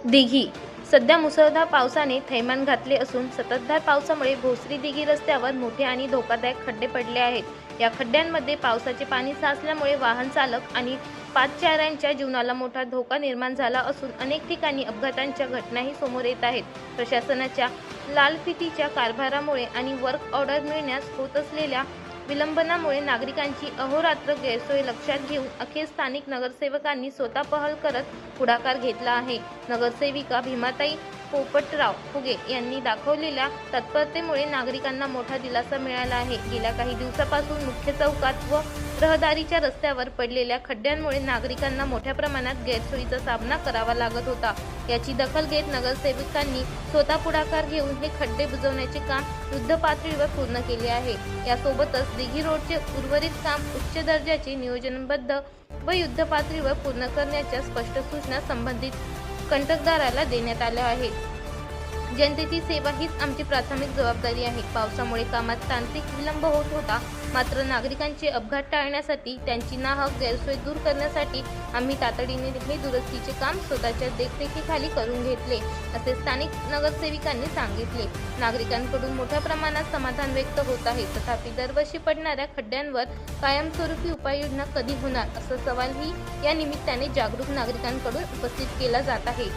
दिघी सध्या मुसळधार पावसाने थैमान घातले असून संततधार पावसामुळे भोसरी दिघी रस्त्यावर मोठे आणि धोकादायक खड्डे पडले आहेत। या खड्ड्यांमध्ये पावसाचे पाणी साचल्यामुळे वाहन चालक आणि पादचाऱ्यांच्या जीवनाला मोठा धोका निर्माण झाला असून अनेक ठिकाणी अपघातांच्या घटनाही समोर येत आहेत। प्रशासनाच्या लालफितीच्या कारभारामुळे आणि वर्क ऑर्डर मिळण्यास होत असलेल्या विलंबनामुळे नागरिकांची अहोरात्र गैरसोय लक्षात घेऊन अखेर स्थानिक नगरसेवकांनी स्वतः पहल करत पुढाकार घेतला आहे। नगरसेविका भीमाताई पोपटराव फुगे यांनी दाखवलेल्या तत्परतेमुळे नागरिकांना मोठा दिलासा मिळाला आहे। गेल्या काही दिवसापासून मुख्य चौकात व रहदारीच्या रस्त्यावर पडलेल्या खड्ड्यांमुळे नागरिकांना मोठ्या प्रमाणात गैरसोयीचा सामना करावा लागत होता। याची दखल घेत नगरसेवकांनी स्वतः पुढाकार घेऊन हे खड्डे बुजवण्याचे काम युद्धपातळीवर पूर्ण केले आहे। यासोबतच दिघी रोडचे उर्वरित काम उच्च दर्जाचे नियोजनबद्ध व युद्धपातळीवर पूर्ण करण्याच्या स्पष्ट सूचना संबंधित कंत्राटदाराला देण्यात आल्या आहेत। जनतेची सेवा हीच आमची प्राथमिक जबाबदारी आहे। पावसामुळे कामात तांत्रिक विलंब होत होता, मात्र नागरिकांचे अपघात टाळण्यासाठी त्यांची नाहक गैरसोय दूर करण्यासाठी आम्ही तातडीने हे दुरुस्तीचे काम स्वतःच्या देखरेखीखाली करून घेतले, असे स्थानिक नगरसेविकांनी सांगितले। नागरिकांकडून मोठ्या प्रमाणात समाधान व्यक्त होत आहे। तथापि दरवर्षी पडणाऱ्या खड्ड्यांवर कायमस्वरूपी उपाययोजना कधी होणार, असा सवालही या निमित्ताने जागरूक नागरिकांकडून उपस्थित केला जात आहे।